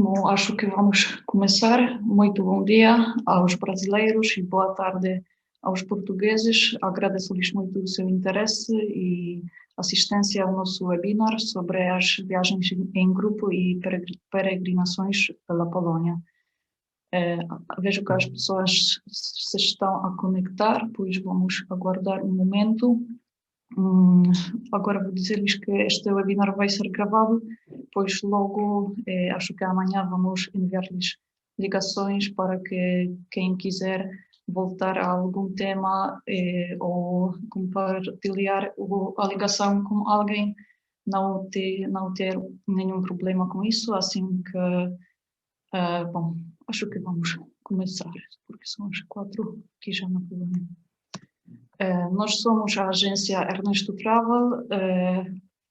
Bom, acho que vamos começar. Muito bom dia aos brasileiros e boa tarde aos portugueses. Agradeço-lhes muito o seu interesse e assistência ao nosso webinar sobre as viagens em grupo e peregrinações pela Polónia. Vejo que as pessoas se estão a conectar, pois vamos aguardar um momento. Agora vou dizer-lhes que este webinar vai ser gravado, pois logo, acho que amanhã vamos enviar-lhes ligações para que quem quiser voltar a algum tema ou compartilhar a ligação com alguém não ter nenhum problema com isso, assim que, bom, acho que vamos começar, porque são as 4 aqui já na Polónia. Nós somos a agência Ernesto Travel,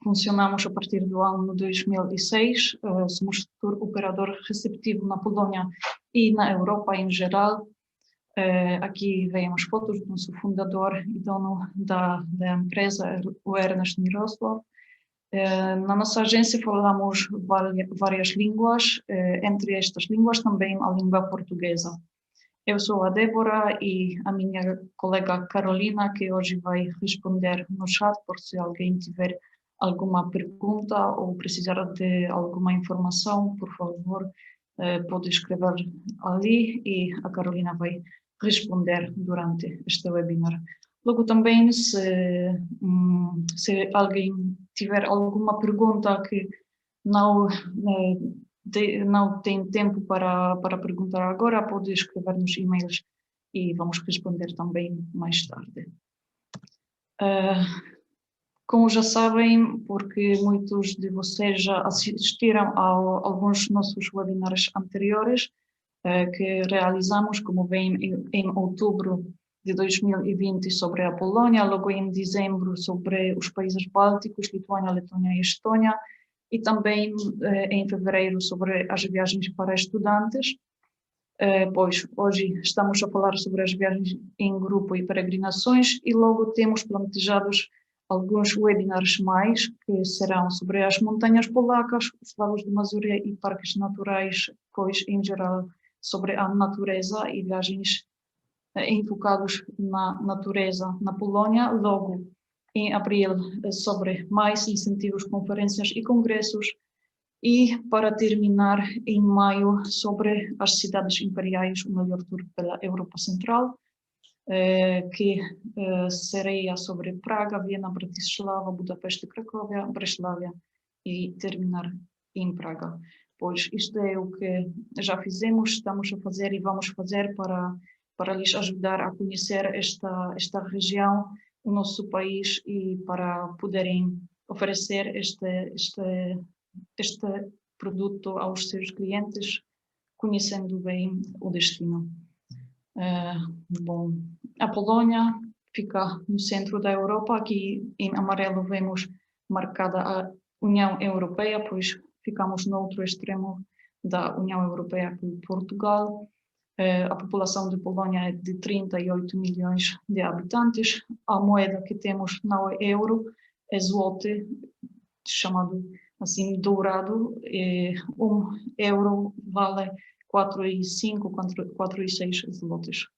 funcionamos a partir do ano 2006, somos setor operador receptivo na Polónia e na Europa em geral. Aqui vemos fotos do nosso fundador e dono da empresa, o Ernest Mirosław. Na nossa agência falamos várias línguas, entre estas línguas também a língua portuguesa. Eu sou a Débora e a minha colega Carolina, que hoje vai responder no chat, por se alguém tiver alguma pergunta ou precisar de alguma informação, por favor, pode escrever ali e a Carolina vai responder durante este webinar. Logo também, se alguém tiver alguma pergunta que não tem tempo para perguntar agora, pode escrever nos e-mails e vamos responder também mais tarde. Como já sabem, porque muitos de vocês já assistiram a alguns nossos webinars anteriores que realizamos, como vem em outubro de 2020 sobre a Polónia, logo em dezembro sobre os países bálticos, Lituânia, Letônia e Estônia, e também em fevereiro sobre as viagens para estudantes, pois hoje estamos a falar sobre as viagens em grupo e peregrinações e logo temos planejados alguns webinars mais que serão sobre as montanhas polacas, os lagos de Mazúria e parques naturais, pois em geral sobre a natureza e viagens enfocados na natureza na Polónia, logo em abril sobre mais incentivos, conferências e congressos e para terminar em maio sobre as cidades imperiais, o melhor tour pela Europa Central, que seria sobre Praga, Viena, Bratislava, Budapeste, Cracóvia, Breslávia e terminar em Praga. Pois isto é o que já fizemos, estamos a fazer e vamos fazer para lhes ajudar a conhecer esta região, o nosso país e para poderem oferecer este produto aos seus clientes, conhecendo bem o destino. Bom, a Polónia fica no centro da Europa, aqui em amarelo vemos marcada a União Europeia, pois ficamos no outro extremo da União Europeia, por Portugal. A população de Polónia é de 38 milhões de habitantes. A moeda que temos não é euro, é zloty, chamado assim dourado. €1 vale 4,5, 4,6 zlotys.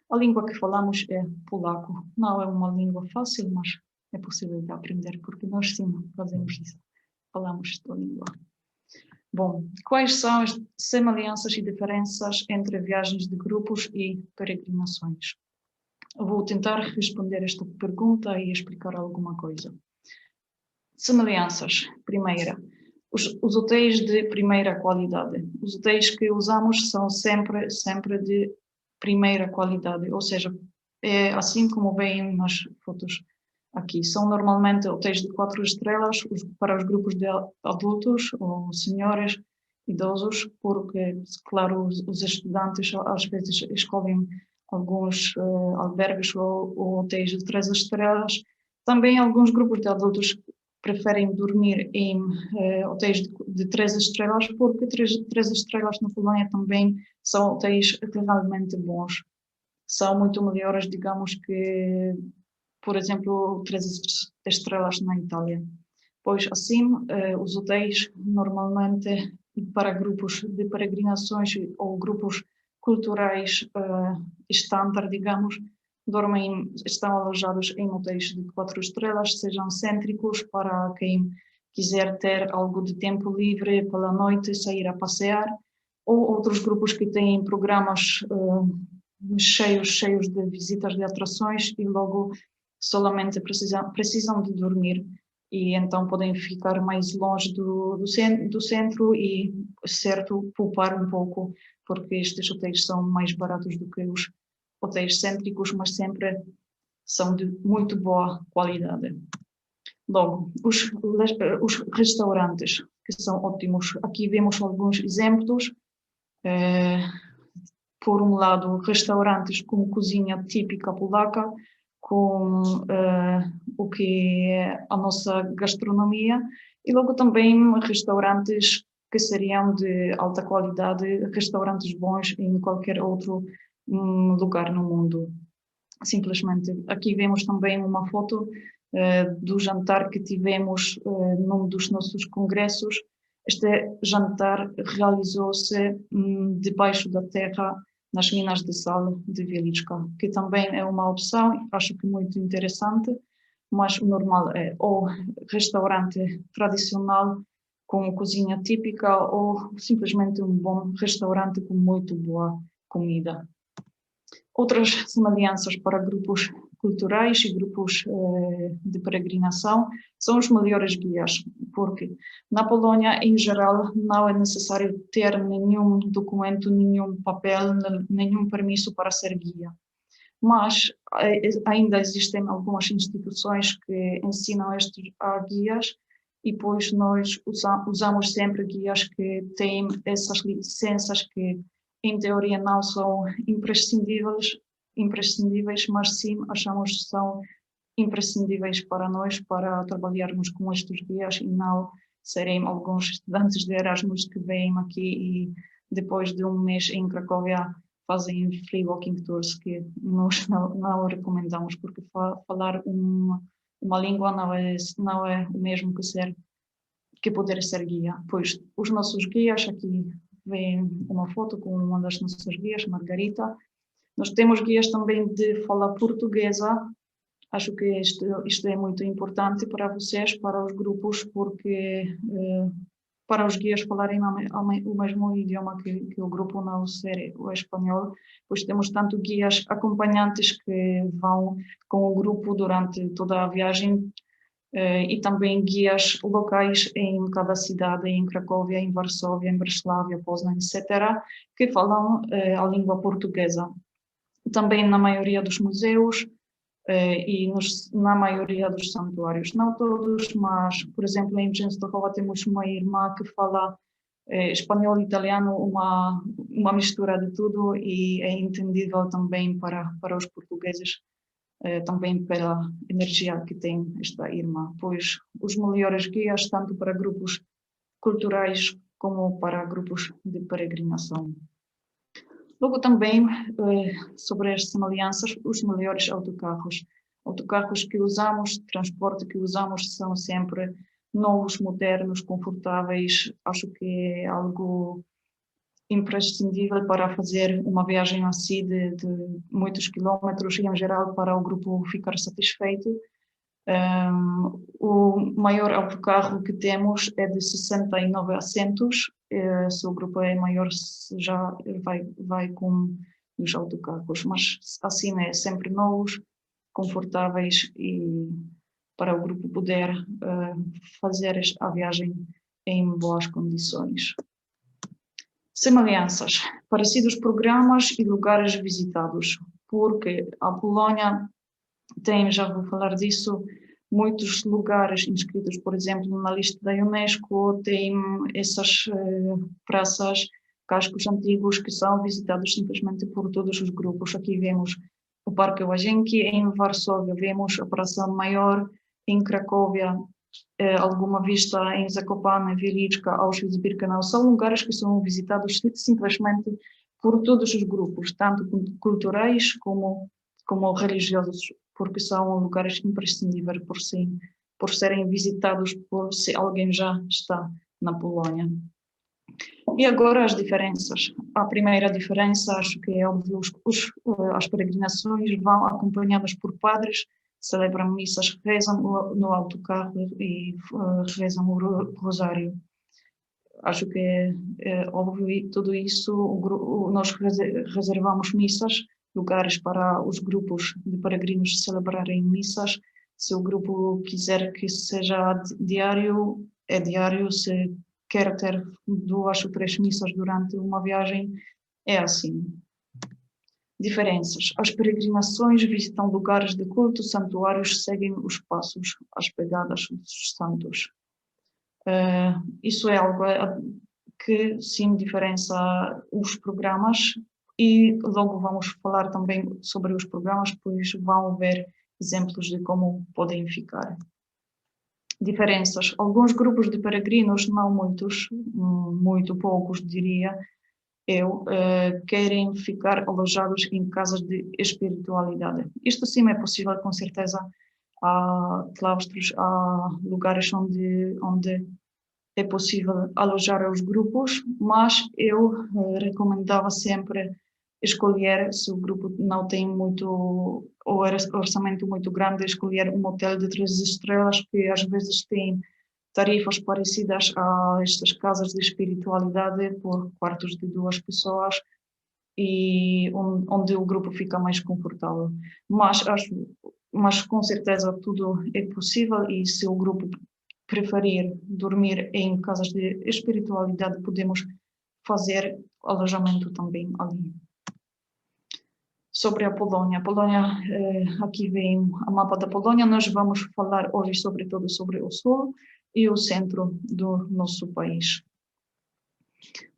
A língua que falamos é polaco. Não é uma língua fácil, mas é possível de aprender, porque nós sim fazemos isso. Falamos esta língua. Bom, quais são as semelhanças e diferenças entre viagens de grupos e peregrinações? Eu vou tentar responder esta pergunta e explicar alguma coisa. Semelhanças. Primeira, os hotéis de primeira qualidade. Os hotéis que usamos são sempre de primeira qualidade, ou seja, é assim como veem nas fotos aqui. São normalmente hotéis de 4 estrelas para os grupos de adultos ou senhores, idosos, porque, claro, os estudantes às vezes escolhem alguns albergues ou hotéis de 3 estrelas. Também alguns grupos de adultos preferem dormir em hotéis de 3 estrelas, porque 3 estrelas na Polónia também são hotéis realmente bons. São muito melhores, digamos, que, por exemplo, 3 estrelas na Itália. Pois assim, os hotéis normalmente para grupos de peregrinações ou grupos culturais estándar, digamos, estão alojados em hotéis de 4 estrelas, sejam cêntricos para quem quiser ter algo de tempo livre pela noite, sair a passear, ou outros grupos que têm programas cheios de visitas de atrações e logo solamente precisam de dormir e então podem ficar mais longe do centro e, certo, poupar um pouco, porque estes hotéis são mais baratos do que os hotéis cêntricos, mas sempre são de muito boa qualidade. Logo, os restaurantes, que são ótimos. Aqui vemos alguns exemplos. Por um lado, restaurantes com cozinha típica polaca, com o que é a nossa gastronomia, e logo também restaurantes que seriam de alta qualidade, restaurantes bons em qualquer outro lugar no mundo. Simplesmente, aqui vemos também uma foto do jantar que tivemos num dos nossos congressos. Este jantar realizou-se debaixo da terra, nas minas de sal de Wieliczka, que também é uma opção, acho que muito interessante, mas o normal é ou restaurante tradicional com cozinha típica ou simplesmente um bom restaurante com muito boa comida. Outras semelhanças para grupos culturais e grupos de peregrinação são os melhores guias, porque na Polónia, em geral, não é necessário ter nenhum documento, nenhum papel, nenhum permisso para ser guia. Mas ainda existem algumas instituições que ensinam estes a guias e depois nós usamos sempre guias que têm essas licenças que em teoria não são imprescindíveis, mas sim achamos que são imprescindíveis para nós, para trabalharmos com estes guias e não serem alguns estudantes de Erasmus que vêm aqui e depois de um mês em Cracóvia fazem free walking tours, que nós não recomendamos, porque falar uma língua não é o mesmo que poder ser guia. Pois os nossos guias, aqui vem uma foto com uma das nossas guias, Margarita. Nós temos guias também de fala portuguesa. Acho que isto é muito importante para vocês, para os grupos, porque para os guias falarem o mesmo idioma que o grupo, não ser o espanhol, pois temos tanto guias acompanhantes que vão com o grupo durante toda a viagem e também guias locais em cada cidade, em Cracóvia, em Varsóvia, em Breslavia, Poznań, etc., que falam a língua portuguesa. Também na maioria dos museus e na maioria dos santuários. Não todos, mas, por exemplo, em Częstochowa temos uma irmã que fala espanhol e italiano, uma mistura de tudo, e é entendível também para os portugueses, também pela energia que tem esta irmã. Pois os melhores guias, tanto para grupos culturais como para grupos de peregrinação. Logo também, sobre as semelhanças, os melhores autocarros. Autocarros que usamos, transporte que usamos, são sempre novos, modernos, confortáveis. Acho que é algo imprescindível para fazer uma viagem assim de muitos quilómetros e, em geral, para o grupo ficar satisfeito. O maior autocarro que temos é de 69 assentos. Se o grupo é maior, já vai com os autocarros, mas assim é sempre novos, confortáveis e para o grupo poder fazer a viagem em boas condições. Semelhanças, parecidos programas e lugares visitados, porque a Polónia tem, já vou falar disso, muitos lugares inscritos, por exemplo, na lista da Unesco, tem essas praças, cascos antigos que são visitados simplesmente por todos os grupos. Aqui vemos o Parque Łazienki, em Varsóvia vemos a Praça Maior, em Cracóvia, alguma vista em Zakopane, Wieliczka, Auschwitz-Birkenau. São lugares que são visitados simplesmente por todos os grupos, tanto culturais como religiosos, porque são lugares imprescindíveis por serem visitados se alguém já está na Polónia. E agora as diferenças. A primeira diferença, acho que é óbvio, as peregrinações vão acompanhadas por padres, celebram missas, rezam no autocarro e rezam o rosário. Acho que é óbvio e tudo isso, nós reservamos missas, lugares para os grupos de peregrinos celebrarem missas. Se o grupo quiser que seja diário, é diário. Se quer ter 2 ou 3 missas durante uma viagem, é assim. Diferenças. As peregrinações visitam lugares de culto, santuários, seguem os passos, as pegadas dos santos. Isso é algo que sim diferencia os programas e logo vamos falar também sobre os programas, pois vão ver exemplos de como podem ficar. Diferenças. Alguns grupos de peregrinos, não muitos, muito poucos diria eu, querem ficar alojados em casas de espiritualidade. Isto sim é possível, com certeza. Há claustros, há lugares onde é possível alojar os grupos, mas eu recomendava sempre escolher, se o grupo não tem muito orçamento muito grande, escolher um hotel de 3 estrelas, que às vezes tem tarifas parecidas a estas casas de espiritualidade por quartos de 2 pessoas e onde o grupo fica mais confortável. Mas com certeza tudo é possível e se o grupo preferir dormir em casas de espiritualidade, podemos fazer alojamento também ali. Sobre a Polónia. Aqui vem a mapa da Polónia. Nós vamos falar hoje sobretudo sobre o sul e o centro do nosso país.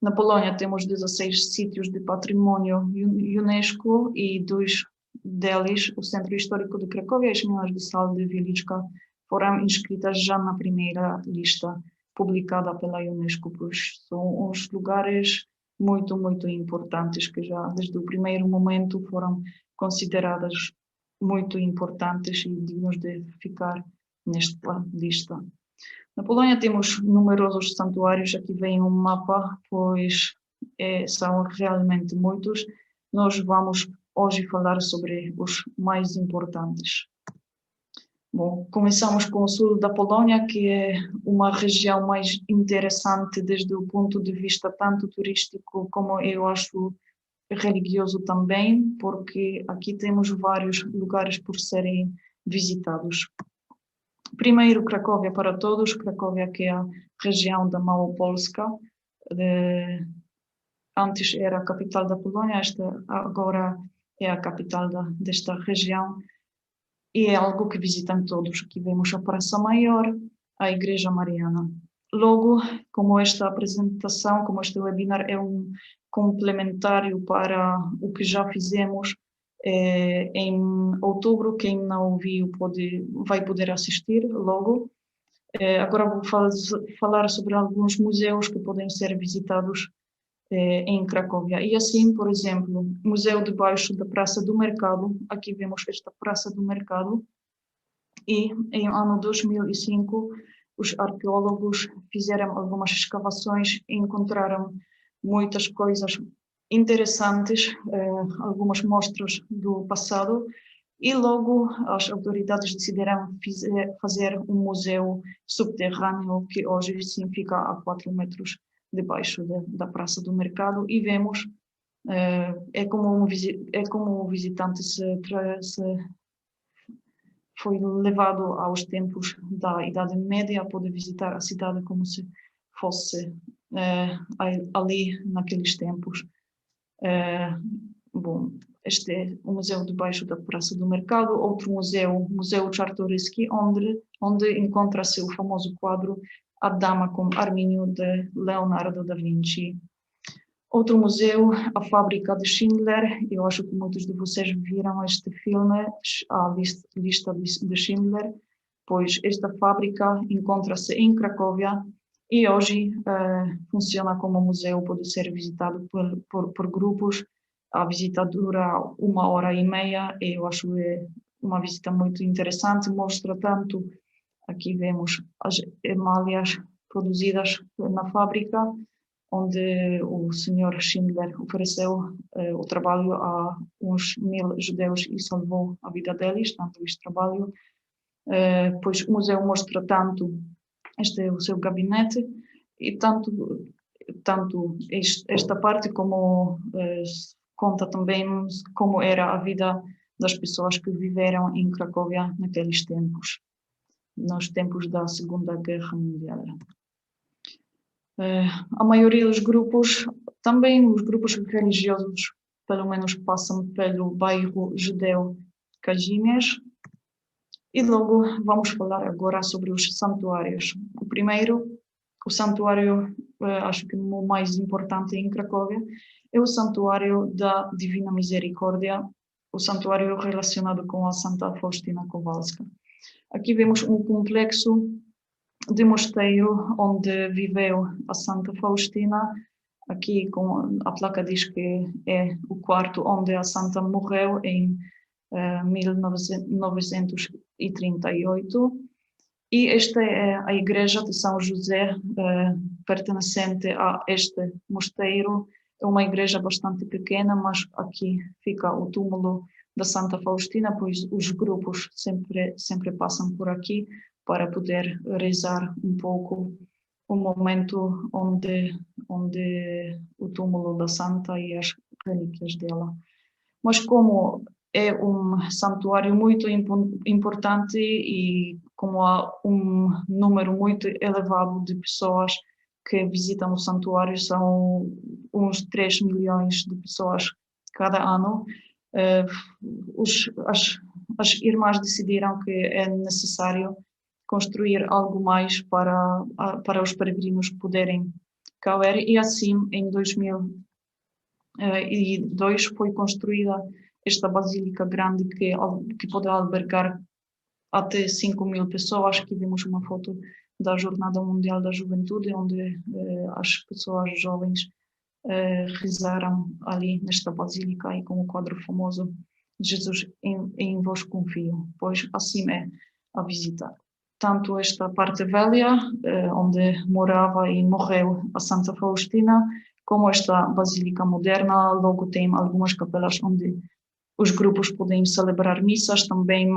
Na Polónia temos 16 sítios de património UNESCO e 2 deles, o Centro Histórico de Cracóvia e as Minas de Sal de Wieliczka, foram inscritas já na primeira lista publicada pela UNESCO, pois são uns lugares muito, muito importantes que já desde o primeiro momento foram consideradas muito importantes e dignos de ficar nesta lista. Na Polónia temos numerosos santuários, aqui vem um mapa, pois são realmente muitos. Nós vamos hoje falar sobre os mais importantes. Bom, começamos com o sul da Polónia, que é uma região mais interessante desde o ponto de vista tanto turístico como eu acho religioso também, porque aqui temos vários lugares por serem visitados. Primeiro, Cracóvia para todos, Cracóvia que é a região da Małopolska, antes era a capital da Polónia, agora é a capital desta região, e é algo que visitam todos. Aqui vemos a Praça Maior, a Igreja Mariana. Logo, como esta apresentação, como este webinar é um complementário para o que já fizemos, em outubro, quem não viu vai poder assistir logo. Agora vou falar sobre alguns museus que podem ser visitados em Cracóvia. E assim, por exemplo, Museu debaixo da Praça do Mercado, aqui vemos esta Praça do Mercado, e em ano 2005 os arqueólogos fizeram algumas escavações e encontraram muitas coisas interessantes, algumas mostras do passado, e logo as autoridades decidiram fazer um museu subterrâneo que hoje sim fica a 4 metros debaixo da Praça do Mercado, e vemos, é como o visitante se foi levado aos tempos da Idade Média, pode visitar a cidade como se fosse ali naqueles tempos. Bom, este é o museu debaixo da Praça do Mercado. Outro museu, Museu Czartoryski, onde encontra-se o famoso quadro A Dama com Arminio, de Leonardo da Vinci. Outro museu, a Fábrica de Schindler. Eu acho que muitos de vocês viram este filme, a lista de Schindler, pois esta fábrica encontra-se em Cracóvia e hoje funciona como museu, pode ser visitado por grupos. A visita dura 1h30 e eu acho uma visita muito interessante. Mostra tanto, aqui vemos as emalhas produzidas na fábrica, onde o Sr. Schindler ofereceu o trabalho a uns 1000 judeus e salvou a vida deles, tanto este trabalho. Pois o museu mostra tanto este é o seu gabinete e tanto esta parte como conta também como era a vida das pessoas que viveram em Cracóvia naqueles tempos, nos tempos da Segunda Guerra Mundial. A maioria dos grupos, também os grupos religiosos, pelo menos passam pelo bairro judeu Kazimierz. E logo vamos falar agora sobre os santuários. O primeiro, o santuário, acho que o mais importante em Cracóvia, é o Santuário da Divina Misericórdia, o santuário relacionado com a Santa Faustina Kowalska. Aqui vemos um complexo de mosteiro onde viveu a Santa Faustina. Aqui a placa diz que é o quarto onde a Santa morreu em 1938. E esta é a igreja de São José, pertencente a este mosteiro. É uma igreja bastante pequena, mas aqui fica o túmulo da Santa Faustina, pois os grupos sempre passam por aqui para poder rezar um pouco o momento onde o túmulo da Santa e as relíquias dela. Mas como é um santuário muito importante e como há um número muito elevado de pessoas que visitam o santuário, são uns 3 milhões de pessoas cada ano, as irmãs decidiram que é necessário construir algo mais para os peregrinos poderem caber, e assim em 2002 foi construída esta basílica grande que pode albergar até 5.000 pessoas. Aqui vemos uma foto da Jornada Mundial da Juventude, onde as pessoas jovens rezaram ali nesta basílica e com o quadro famoso Jesus em vós confio, pois assim é a visita. Tanto esta parte velha, onde morava e morreu a Santa Faustina, como esta basílica moderna, logo tem algumas capelas onde os grupos podem celebrar missas. Também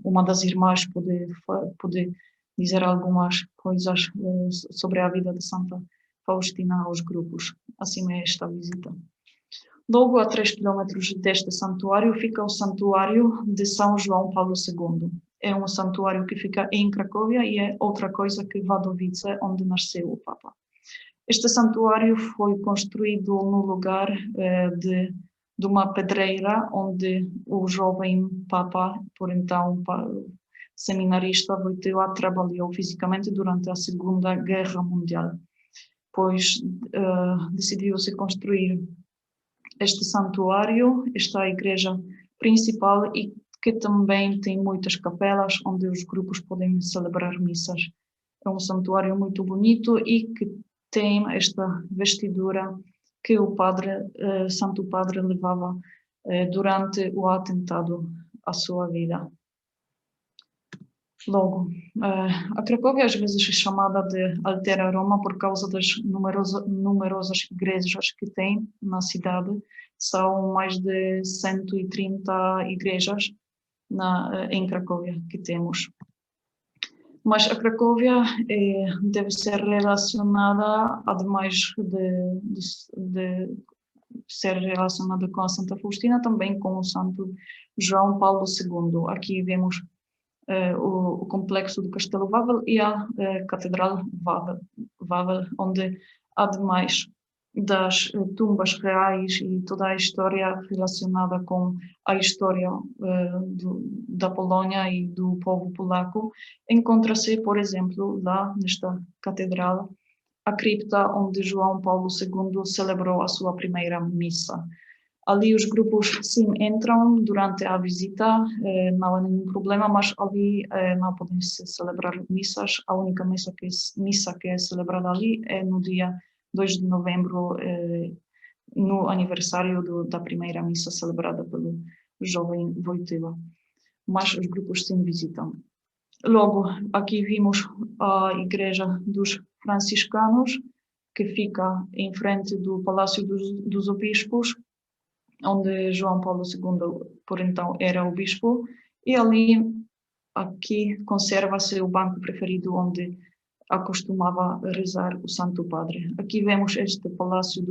uma das irmãs pode dizer algumas coisas sobre a vida de Santa Faustina aos grupos. Assim é esta visita. Logo a 3 quilômetros deste santuário fica o Santuário de São João Paulo II. É um santuário que fica em Cracóvia e é outra coisa que Wadowice, onde nasceu o Papa. Este santuário foi construído no lugar de uma pedreira onde o jovem Papa, por então seminarista, Wojtyła, trabalhou fisicamente durante a Segunda Guerra Mundial. Pois decidiu-se construir este santuário, esta igreja principal, e que também tem muitas capelas onde os grupos podem celebrar missas. É um santuário muito bonito e que tem esta vestidura que o Santo Padre levava durante o atentado à sua vida. Logo, a Cracóvia às vezes é chamada de Altera Roma por causa das numerosas igrejas que tem na cidade. São mais de 130 igrejas em Cracóvia que temos. Mas a Cracóvia deve ser relacionada, ademais de ser relacionada com a Santa Faustina, também com o Santo João Paulo II. Aqui vemos o complexo do Castelo Wawel e a Catedral Wawel, onde, ademais das tumbas reais e toda a história relacionada com a história da Polónia e do povo polaco, encontra-se, por exemplo, lá nesta catedral, a cripta onde João Paulo II celebrou a sua primeira missa. Ali os grupos sim entram durante a visita, não há nenhum problema, mas ali não podem se celebrar missas. A única missa que é celebrada ali é no dia 2 de novembro, no aniversário da primeira missa celebrada pelo jovem Wojtyła. Mas os grupos sim visitam. Logo, aqui vimos a igreja dos franciscanos, que fica em frente do Palácio dos Obispos, onde João Paulo II, por então, era o bispo, e ali, aqui, conserva-se o banco preferido onde acostumava rezar o Santo Padre. Aqui vemos este Palácio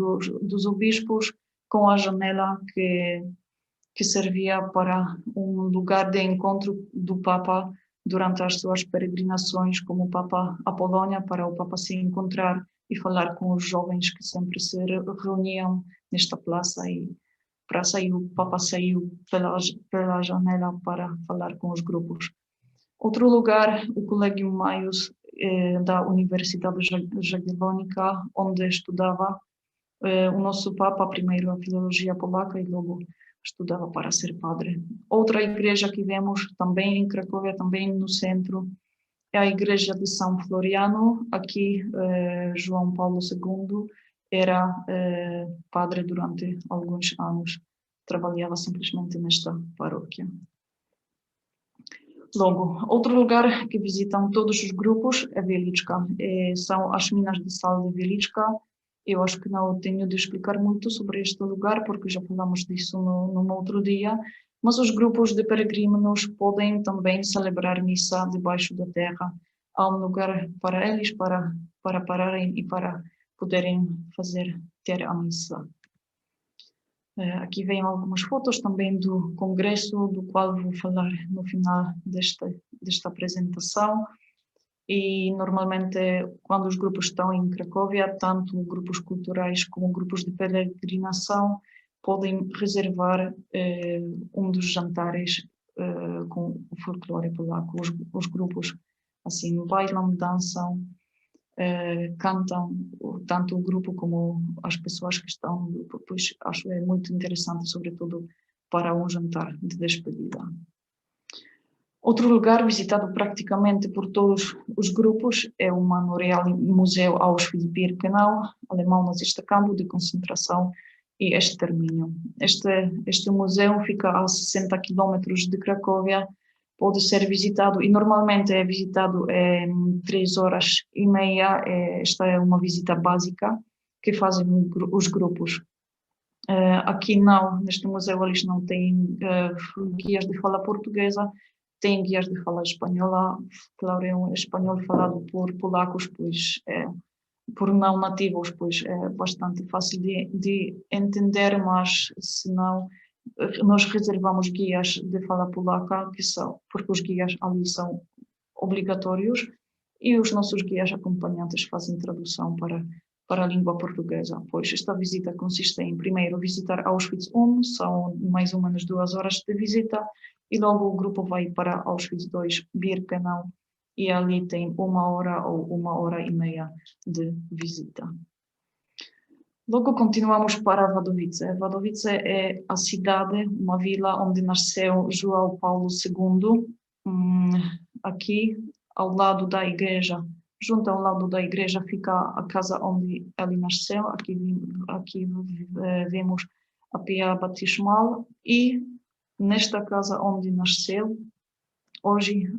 dos Obispos com a janela que servia para um lugar de encontro do Papa durante as suas peregrinações como Papa à Polónia, para o Papa se encontrar e falar com os jovens que sempre se reuniam nesta praça e o Papa saiu pela janela para falar com os grupos. Outro lugar, o Collegium Maius da Universidade Jagiellonica, onde estudava o nosso Papa, primeiro a filologia polaca e logo estudava para ser padre. Outra igreja que vemos também em Cracóvia, também no centro, é a igreja de São Floriano. Aqui João Paulo II era padre durante alguns anos, trabalhava simplesmente nesta paróquia. Logo, outro lugar que visitam todos os grupos é Velíčka. São as minas de sal de Velíčka. Eu acho que não tenho de explicar muito sobre este lugar, porque já falamos disso num outro dia, mas os grupos de peregrinos podem também celebrar missa debaixo da terra. Há um lugar para eles, para pararem e para poderem ter a missa. Aqui vêm algumas fotos também do congresso, do qual vou falar no final desta apresentação. E normalmente, quando os grupos estão em Cracóvia, tanto grupos culturais como grupos de peregrinação podem reservar um dos jantares com o folclore polaco. Os grupos assim bailam, dançam, cantam, tanto o grupo como as pessoas que estão no grupo, pois acho muito interessante, sobretudo para um jantar de despedida. Outro lugar visitado praticamente por todos os grupos é o Memorial Museu Auschwitz-Birkenau, alemão nazista campo de concentração e extermínio. Este museu fica a 60 quilômetros de Cracóvia, pode ser visitado e normalmente é visitado em 3 horas e meia. Esta é uma visita básica que fazem os grupos. Aqui não, neste museu eles não têm guias de fala portuguesa, têm guias de fala espanhola. Claro, é um espanhol falado por polacos, pois por não nativos, pois é bastante fácil de entender, mas se não, nós reservamos guias de fala polaca, porque os guias ali são obrigatórios e os nossos guias acompanhantes fazem tradução para a língua portuguesa. Pois esta visita consiste em, primeiro, visitar Auschwitz I, são mais ou menos 2 horas de visita, e logo o grupo vai para Auschwitz II, Birkenau, e ali tem 1 hora ou 1 hora e meia de visita. Logo continuamos para Wadowice. Wadowice é a cidade, uma vila onde nasceu João Paulo II, aqui ao lado da igreja. Junto ao lado da igreja fica a casa onde ele nasceu. Aqui vemos a pia batismal e nesta casa onde nasceu, hoje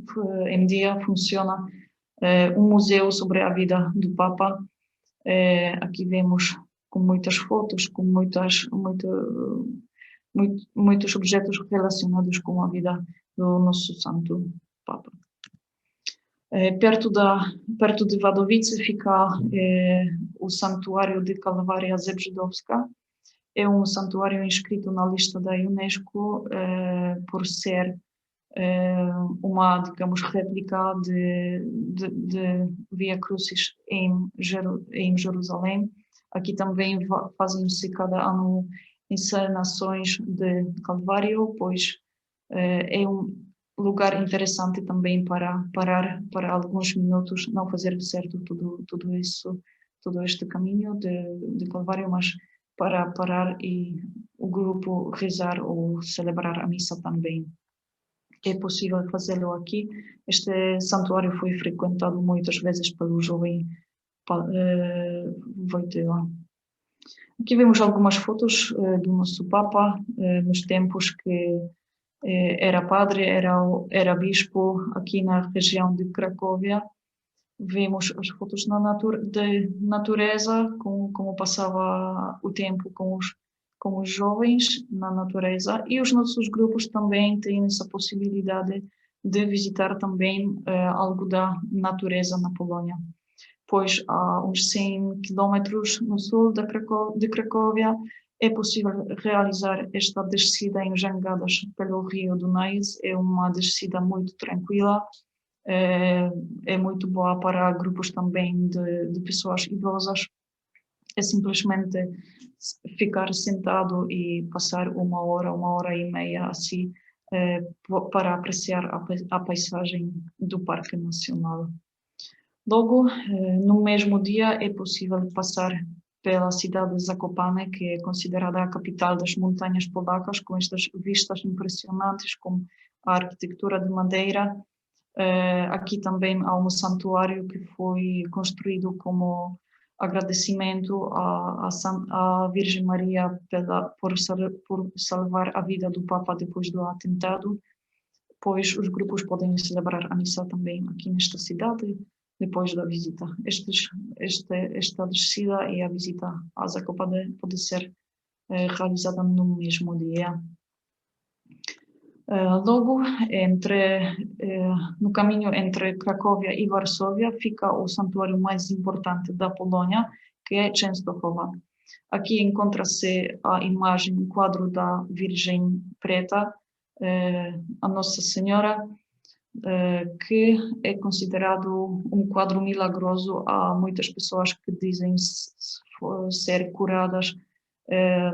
em dia funciona um museu sobre a vida do Papa. Aqui vemos com muitas fotos, com muitos objetos relacionados com a vida do nosso Santo Papa. Perto de Wadowice fica o Santuário de Kalwaria Zebrzydowska. É um santuário inscrito na lista da Unesco por ser uma, digamos, réplica de Via Crucis em Jerusalém. Aqui também fazem-se cada ano encenações de Calvário, pois é um lugar interessante também para parar para alguns minutos, não fazer de certo tudo este caminho de Calvário, mas para parar e o grupo rezar ou celebrar a missa também. É possível fazê-lo aqui. Este santuário foi frequentado muitas vezes pelo jovem Wojtyła. Aqui vemos algumas fotos do nosso Papa nos tempos que era padre, era bispo aqui na região de Cracóvia. vemos as fotos de natureza, como passava o tempo com os jovens na natureza, e os nossos grupos também têm essa possibilidade de visitar também algo da natureza na Polónia, pois a uns 100 quilômetros no sul de Cracóvia é possível realizar esta descida em jangadas pelo rio Dunajec. É uma descida muito tranquila, é muito boa para grupos também de pessoas idosas. É simplesmente ficar sentado e passar uma hora e meia assim, para apreciar a paisagem do Parque Nacional. Logo, no mesmo dia, é possível passar pela cidade de Zakopane, que é considerada a capital das montanhas polacas, com estas vistas impressionantes, com a arquitetura de madeira. Aqui também há um santuário que foi construído como agradecimento à Virgem Maria por salvar a vida do Papa depois do atentado, pois os grupos podem celebrar a missa também aqui nesta cidade depois da visita. Esta descida e a visita à Zakopane pode ser realizada no mesmo dia. Logo, no caminho entre Cracóvia e Varsóvia fica o santuário mais importante da Polónia, que é Częstochowa. Aqui encontra-se a imagem, o quadro da Virgem Preta, a Nossa Senhora, que é considerado um quadro milagroso. Há muitas pessoas que dizem ser curadas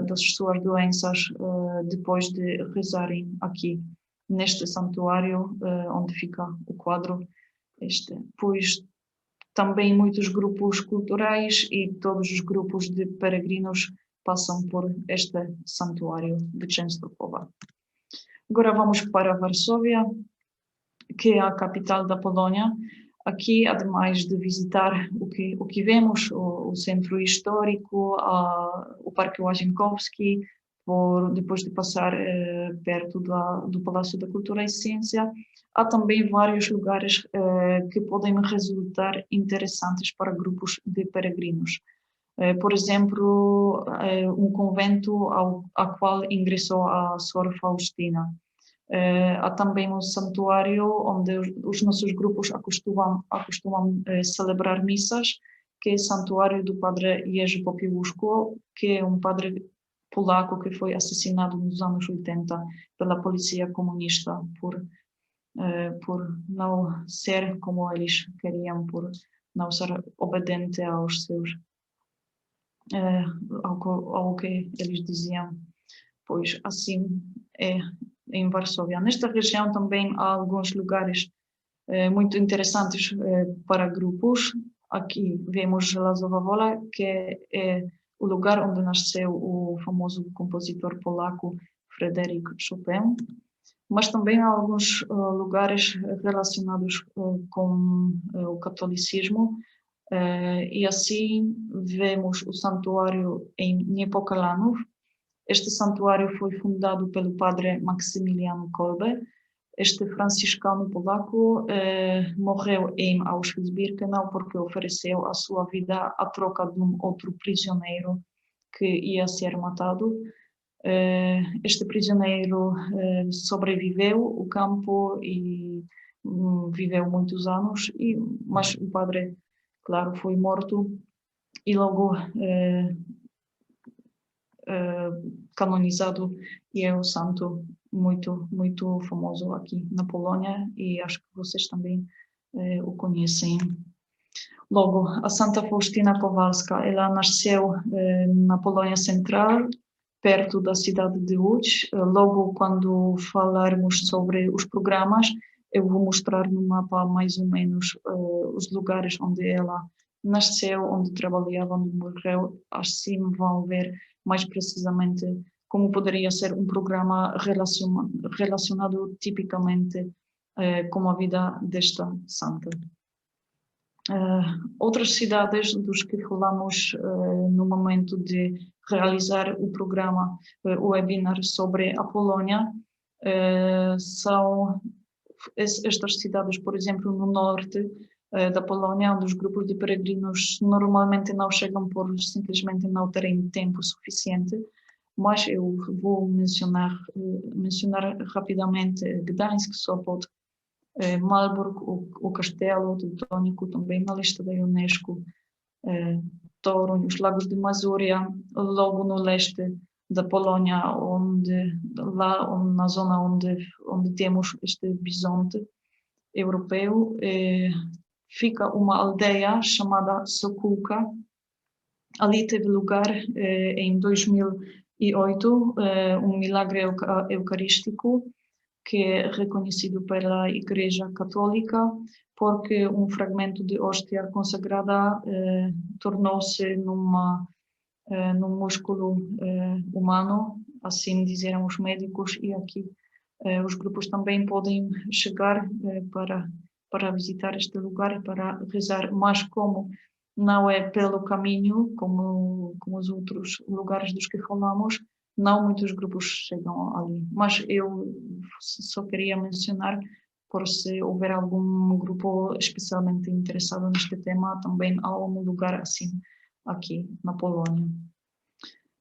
das suas doenças depois de rezarem aqui neste santuário onde fica o quadro. Pois também muitos grupos culturais e todos os grupos de peregrinos passam por este santuário de Częstochowa. Agora vamos para Varsóvia, que é a capital da Polónia. Aqui, ademais de visitar o que vemos, o centro histórico, o Parque Łazienkowski, depois de passar perto do Palácio da Cultura e Ciência, há também vários lugares que podem resultar interessantes para grupos de peregrinos. Por exemplo, um convento ao qual ingressou a Sor Faustina. Há também um santuário onde os nossos grupos acostumam celebrar missas, que é o santuário do padre Jerzy Popiełuszko, que é um padre polaco que foi assassinado nos anos 80 pela polícia comunista por não ser como eles queriam, por não ser obediente aos seus ao que eles diziam. Pois assim é em Varsóvia. Nesta região também há alguns lugares muito interessantes para grupos. Aqui vemos Żelazowa Wola, que é o lugar onde nasceu o famoso compositor polaco Fryderyk Chopin, mas também há alguns lugares relacionados com o catolicismo, e assim vemos o santuário em Niepokalanów. Este santuário foi fundado pelo padre Maximilian Kolbe. Este franciscano polaco morreu em Auschwitz-Birkenau porque ofereceu a sua vida à troca de um outro prisioneiro que ia ser matado. Este prisioneiro sobreviveu o campo e viveu muitos anos, mas o padre, claro, foi morto e logo canonizado, e é um santo muito famoso aqui na Polónia, e acho que vocês também o conhecem. Logo, a Santa Faustina Kowalska, ela nasceu na Polónia Central, perto da cidade de Łódź. Logo, quando falarmos sobre os programas, eu vou mostrar no mapa mais ou menos os lugares onde ela nasceu, onde trabalhava, onde morreu. Assim vão ver mais precisamente como poderia ser um programa relacionado tipicamente com a vida desta santa. Outras cidades dos que falamos no momento de realizar o programa, o webinar sobre a Polónia, são estas cidades, por exemplo, no norte, da Polónia, onde os grupos de peregrinos normalmente não chegam por simplesmente não terem tempo suficiente, mas eu vou mencionar rapidamente Gdańsk, Sopot, Malbork, o Castelo Teutónico, também na lista da Unesco, Torun, os Lagos de Mazúria, logo no leste da Polónia, na zona onde temos este bisonte europeu, fica uma aldeia chamada Sokółka. Ali teve lugar, em 2008, um milagre eucarístico que é reconhecido pela Igreja Católica, porque um fragmento de hóstia consagrada tornou-se num músculo humano, assim disseram os médicos, e aqui os grupos também podem chegar para visitar este lugar e para rezar, mas como não é pelo caminho, como os outros lugares dos que falamos, não muitos grupos chegam ali. Mas eu só queria mencionar, por se houver algum grupo especialmente interessado neste tema, também há um lugar assim aqui na Polónia.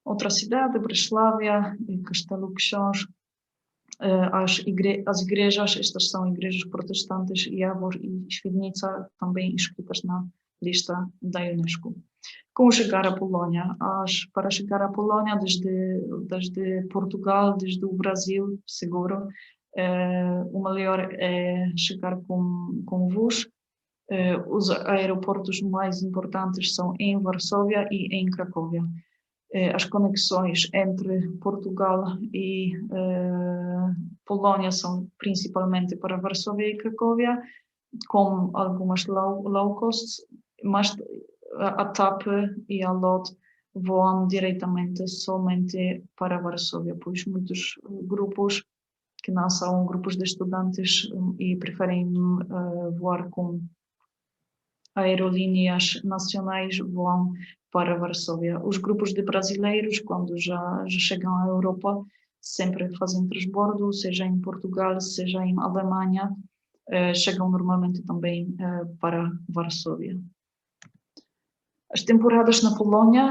Outra cidade, Breslávia, Castelo Książ, as igrejas, estas são igrejas protestantes, Jawor e Świdnica, também inscritas na lista da Unesco. Como chegar à Polónia? Para chegar à Polónia, desde Portugal, desde o Brasil, seguro, o melhor é chegar com voos. Os aeroportos mais importantes são em Varsóvia e em Cracóvia. As conexões entre Portugal e Polónia são principalmente para Varsóvia e Cracóvia, com algumas low costs, mas a TAP e a LOT voam diretamente somente para Varsóvia, pois muitos grupos que não são grupos de estudantes e preferem voar com aerolíneas nacionais voam para Varsóvia. Os grupos de brasileiros, quando já chegam à Europa, sempre fazem transbordo, seja em Portugal, seja em Alemanha, chegam normalmente também para Varsóvia. As temporadas na Polónia,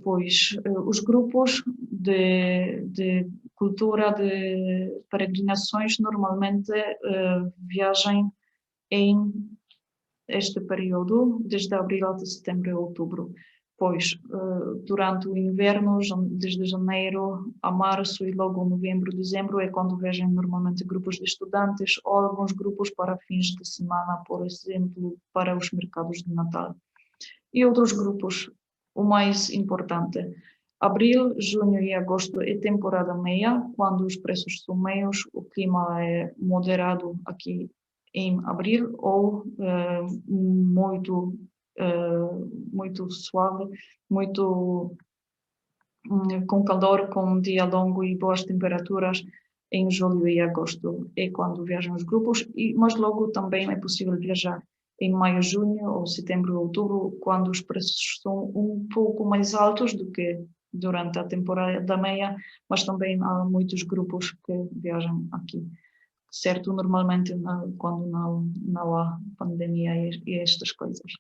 pois os grupos de cultura, de peregrinações, normalmente viajam em este período, desde abril até setembro e outubro, pois durante o inverno, desde janeiro a março e logo novembro, dezembro, é quando vejam normalmente grupos de estudantes ou alguns grupos para fins de semana, por exemplo, para os mercados de Natal. E outros grupos, o mais importante, abril, junho e agosto é temporada meia, quando os preços são meios, o clima é moderado aqui em abril, ou muito suave, muito com calor, com um dia longo e boas temperaturas em julho e agosto. É quando viajam os grupos, mas logo também é possível viajar em maio, junho ou setembro ou outubro, quando os preços são um pouco mais altos do que durante a temporada da meia, mas também há muitos grupos que viajam aqui. Certo, normalmente quando não há pandemia e estas coisas.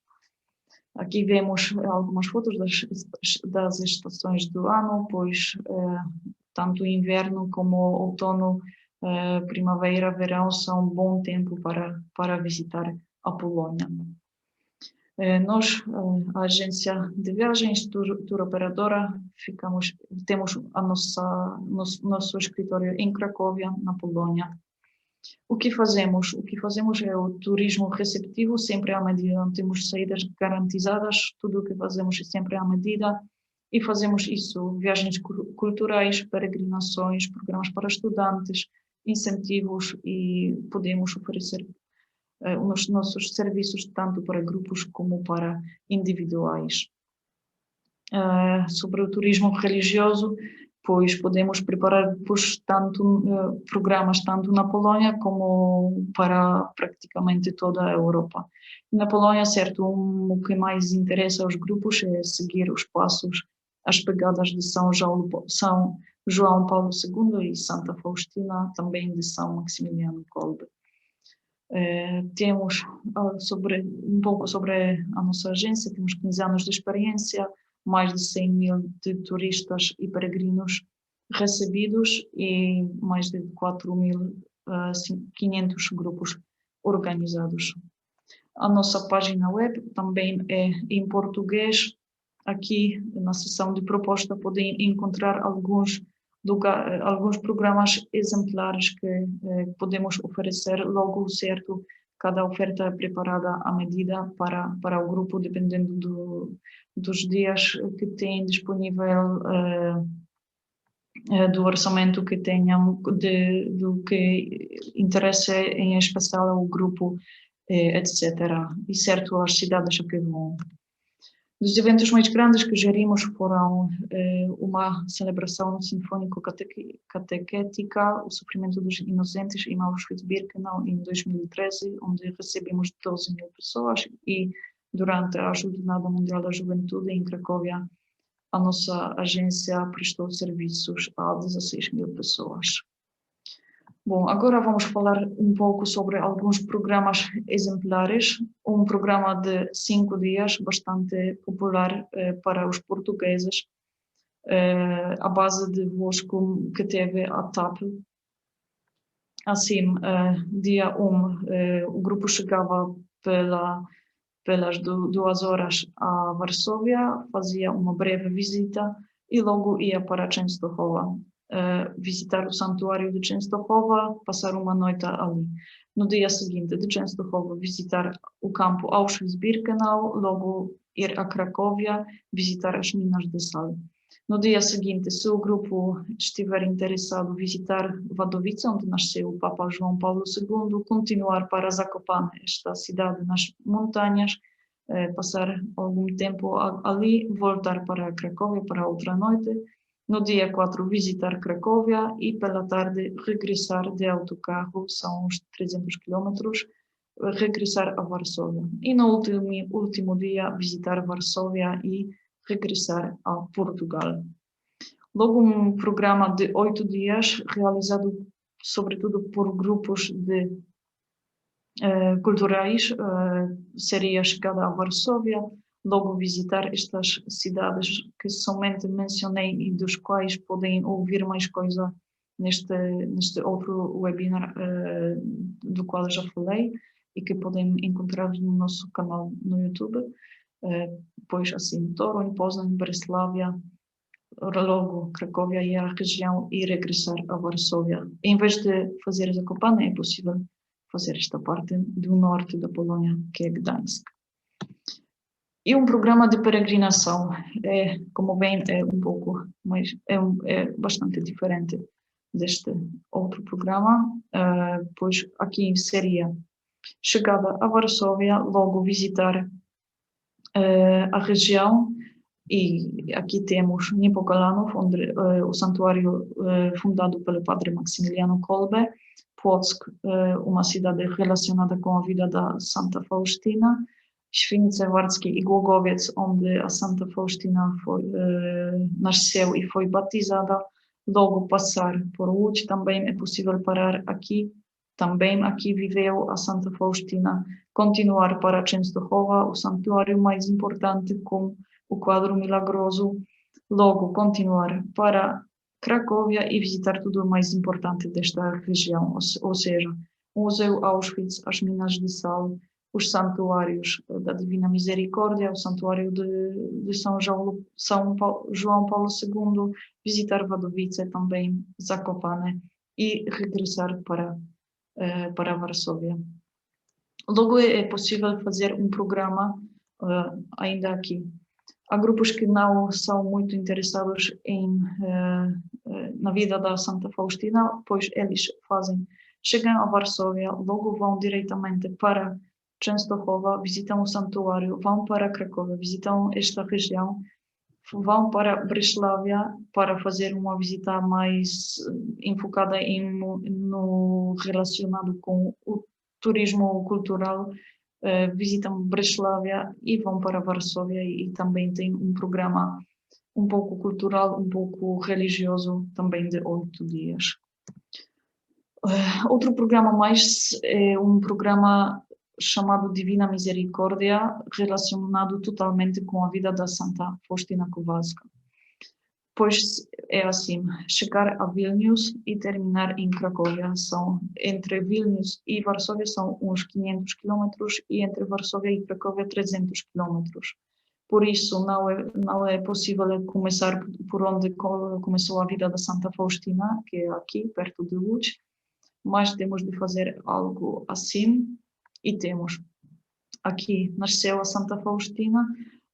Aqui vemos algumas fotos das estações do ano, pois tanto inverno como outono, primavera, verão são um bom tempo para visitar a Polónia. Nós, a agência de viagens, tour operadora, temos nosso escritório em Cracóvia, na Polónia. O que fazemos? O que fazemos é o turismo receptivo, sempre à medida. Não temos saídas garantizadas, tudo o que fazemos é sempre à medida. E fazemos isso, viagens culturais, peregrinações, programas para estudantes, incentivos, e podemos oferecer os nossos serviços tanto para grupos como para individuais. Sobre o turismo religioso, pois podemos preparar programas tanto na Polónia como para praticamente toda a Europa. Na Polónia, certo, o que mais interessa aos grupos é seguir os passos, as pegadas de São João Paulo II e Santa Faustina, também de São Maximiliano Kolbe. Temos um pouco sobre a nossa agência, temos 15 anos de experiência, mais de 100 mil de turistas e peregrinos recebidos e mais de 4.500 grupos organizados. A nossa página web também é em português. Aqui, na seção de proposta, podem encontrar alguns programas exemplares que podemos oferecer logo certo. Cada oferta é preparada à medida para o grupo, dependendo dos dias que têm disponível, do orçamento que tenham, do que interessa em especial ao grupo, etc. E certo as cidades a que vão. Dos eventos mais grandes que gerimos foram uma celebração sinfônico-catequética, o sofrimento dos inocentes em Auschwitz-Birkenau em 2013, onde recebemos 12 mil pessoas, e durante a Jornada Mundial da Juventude em Cracóvia, a nossa agência prestou serviços a 16 mil pessoas. Bom, agora vamos falar um pouco sobre alguns programas exemplares. Um programa de 5 dias, bastante popular para os portugueses, à base de voos que teve a TAP. Assim, dia 1, o grupo chegava pelas 2 horas a Varsóvia, fazia uma breve visita e logo ia para Częstochowa. Visitar o santuário de Częstochowa, passar uma noite ali. No dia seguinte, de Częstochowa, visitar o campo Auschwitz-Birkenau, logo ir a Cracóvia, visitar as minas de sal. No dia seguinte, se o grupo estiver interessado, visitar Wadowice, onde nasceu o Papa João Paulo II, continuar para Zakopane, esta cidade nas montanhas, passar algum tempo ali, voltar para Cracóvia para outra noite. No dia 4, visitar Cracóvia e pela tarde regressar de autocarro, são uns 300 quilômetros, regressar a Varsóvia. E no último dia, visitar Varsóvia e regressar a Portugal. Logo, um programa de 8 dias, realizado sobretudo por grupos culturais, seria a chegada a Varsóvia, logo visitar estas cidades que somente mencionei e dos quais podem ouvir mais coisa neste outro webinar do qual já falei e que podem encontrar no nosso canal no YouTube. Pois assim, Toruń, Poznań, Breslavia, logo Cracóvia e a região e regressar a Varsóvia. Em vez de fazer Zakopane, é possível fazer esta parte do norte da Polónia, que é Gdańsk. E um programa de peregrinação, como bem, é um pouco mais, é bastante diferente deste outro programa, pois aqui seria chegada a Varsóvia, logo visitar a região, e aqui temos Niepokalanów, onde o santuário fundado pelo padre Maximiliano Kolbe, Płock, uma cidade relacionada com a vida da Santa Faustina, Świnice Warskie e Głogowiec, onde a Santa Faustina nasceu e foi batizada, logo passar por Łódź, também é possível parar aqui, também aqui viveu a Santa Faustina, continuar para Częstochowa, o santuário mais importante com o quadro milagroso, logo continuar para Cracóvia e visitar tudo o mais importante desta região, ou seja, o Museu Auschwitz, as minas de sal, os santuários da Divina Misericórdia, o santuário de São João Paulo II, visitar Wadowice, também Zakopane e regressar para Varsóvia. Logo é possível fazer um programa ainda aqui. Há grupos que não são muito interessados na vida da Santa Faustina, pois eles chegam a Varsóvia, logo vão diretamente para Częstochowa, visitam o santuário, vão para Cracóvia, visitam esta região, vão para Breslavia para fazer uma visita mais enfocada no relacionado com o turismo cultural, visitam Breslavia e vão para Varsóvia e também tem um programa um pouco cultural, um pouco religioso, também de 8 dias. Outro programa mais é um programa chamado Divina Misericórdia, relacionado totalmente com a vida da Santa Faustina Kowalska. Pois é assim, chegar a Vilnius e terminar em Cracóvia. Entre Vilnius e Varsóvia são uns 500 quilômetros e entre Varsóvia e Cracóvia 300 quilômetros. Por isso, não é possível começar por onde começou a vida da Santa Faustina, que é aqui, perto de Łódź, mas temos de fazer algo assim e temos. Aqui nasceu a Santa Faustina,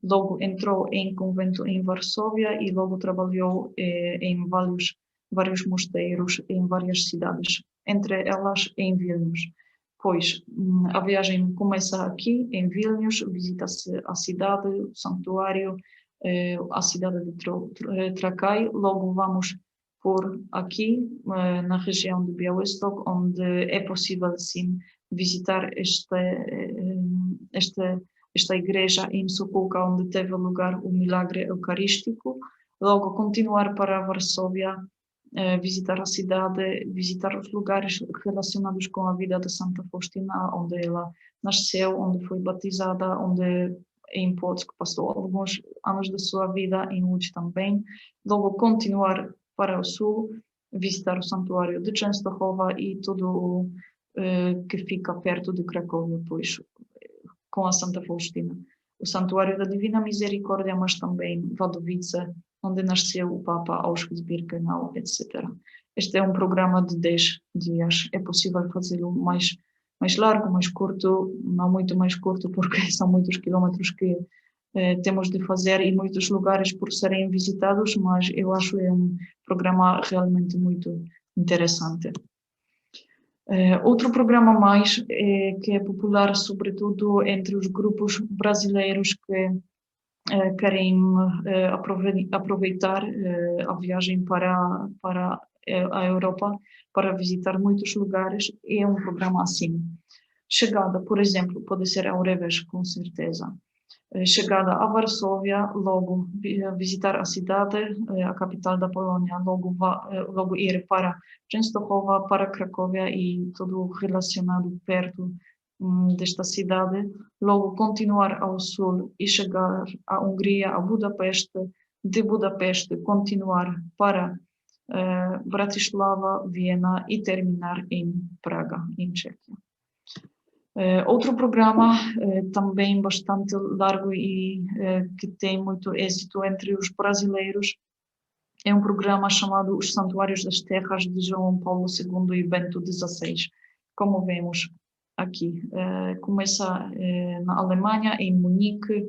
logo entrou em convento em Varsóvia e logo trabalhou em vários mosteiros em várias cidades, entre elas em Vilnius. Pois a viagem começa aqui, em Vilnius, visita-se a cidade, o santuário, a cidade de Trakai, logo vamos por aqui, na região de Białystok, onde é possível, sim, visitar esta igreja em Sopocka, onde teve lugar o milagre eucarístico, logo continuar para Varsóvia, visitar a cidade, visitar os lugares relacionados com a vida da Santa Faustina, onde ela nasceu, onde foi batizada, onde em Płock passou alguns anos da sua vida, em Łódź também, logo continuar para o sul, visitar o santuário de Częstochowa e tudo que fica perto de Cracóvia, pois, com a Santa Faustina. O Santuário da Divina Misericórdia, mas também Wadowice, onde nasceu o Papa, Auschwitz-Birkenau, etc. Este é um programa de 10 dias. É possível fazê-lo mais largo, mais curto, não muito mais curto, porque são muitos quilômetros que temos de fazer e muitos lugares por serem visitados, mas eu acho que é um programa realmente muito interessante. Outro programa mais que é popular, sobretudo entre os grupos brasileiros que querem aproveitar a viagem para a Europa para visitar muitos lugares, é um programa assim. Chegada, por exemplo, pode ser a Orevez, com certeza. Chegada a Varsóvia, logo visitar a cidade, a capital da Polónia, logo ir para Częstochowa, para Cracóvia e tudo relacionado perto desta cidade, logo continuar ao sul e chegar à Hungria, a Budapeste, de Budapeste continuar para Bratislava, Viena e terminar em Praga, em Tchequia. Outro programa também bastante largo e que tem muito êxito entre os brasileiros é um programa chamado Os Santuários das Terras de João Paulo II e Bento XVI. Como vemos aqui, começa na Alemanha, em Munique,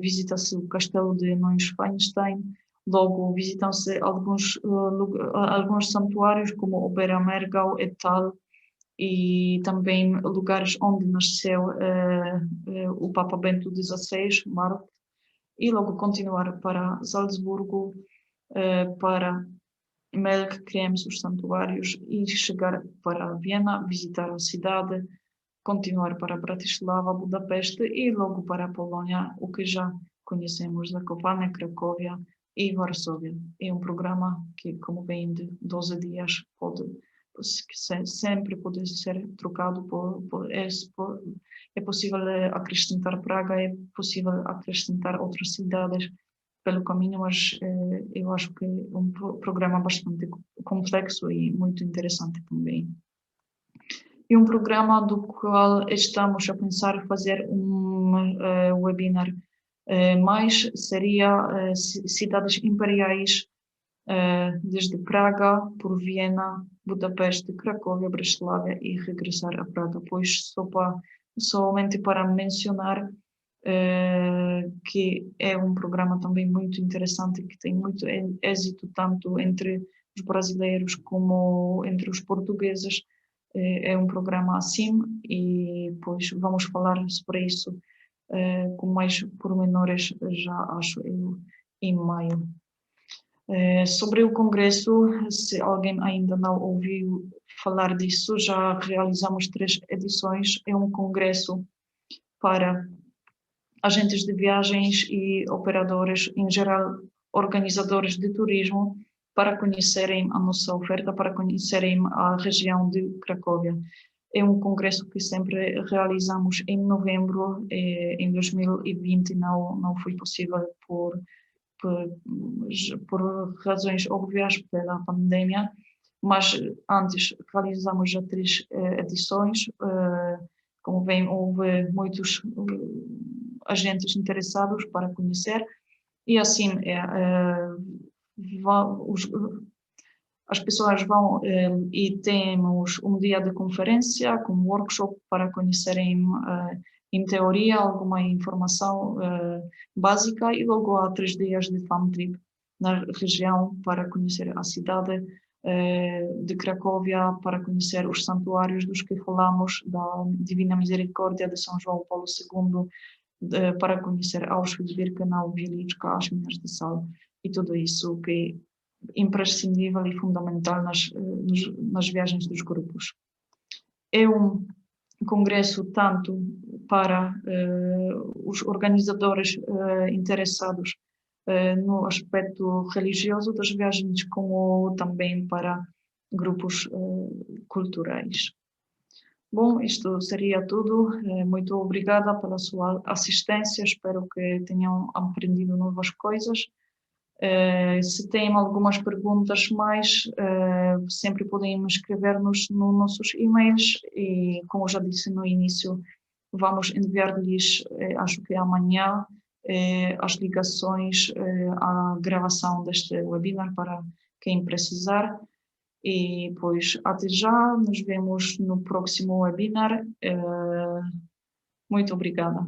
visita-se o castelo de Neuschwanstein, logo visitam-se alguns santuários como Oberammergau e tal, e também lugares onde nasceu o Papa Bento XVI, Marte, e logo continuar para Salzburgo, para Melk, Krems, os santuários, e chegar para Viena, visitar a cidade, continuar para Bratislava, Budapeste e logo para a Polónia, o que já conhecemos, Zakopane, Cracóvia e Varsóvia. É um programa que, como bem de 12 dias, sempre pode ser trocado é possível acrescentar Praga, é possível acrescentar outras cidades pelo caminho, mas eu acho que é um programa bastante complexo e muito interessante também. E um programa do qual estamos a pensar fazer um webinar mais seria cidades imperiais, desde Praga, por Viena, Budapeste, Cracóvia, Breslávia e regressar a Praga, pois somente para mencionar que é um programa também muito interessante, que tem muito êxito tanto entre os brasileiros como entre os portugueses. É um programa assim e pois vamos falar sobre isso com mais pormenores, já acho eu, em maio. Sobre o congresso, se alguém ainda não ouviu falar disso, já realizamos 3 edições. É um congresso para agentes de viagens e operadores, em geral, organizadores de turismo, para conhecerem a nossa oferta, para conhecerem a região de Cracóvia. É um congresso que sempre realizamos em novembro. Em 2020 não foi possível por, por razões óbvias pela pandemia, mas antes realizamos já 3 edições. Como bem, houve muitos agentes interessados para conhecer, e assim as pessoas vão e temos um dia de conferência com um workshop para conhecerem em teoria alguma informação básica, e logo há 3 dias de farm trip na região para conhecer a cidade de Cracóvia, para conhecer os santuários dos que falamos, da Divina Misericórdia de São João Paulo II, para conhecer Auschwitz-Birkenau, Wieliczka, as minas de sal e tudo isso que é imprescindível e fundamental nas viagens dos grupos. É um congresso tanto para os organizadores interessados no aspecto religioso das viagens, como também para grupos culturais. Bom, isto seria tudo. Muito obrigada pela sua assistência. Espero que tenham aprendido novas coisas. Se têm algumas perguntas mais, sempre podem escrever-nos nos nossos e-mails, e, como já disse no início, vamos enviar-lhes, acho que amanhã, as ligações, à gravação deste webinar para quem precisar. E, pois, até já, nos vemos no próximo webinar. Muito obrigada.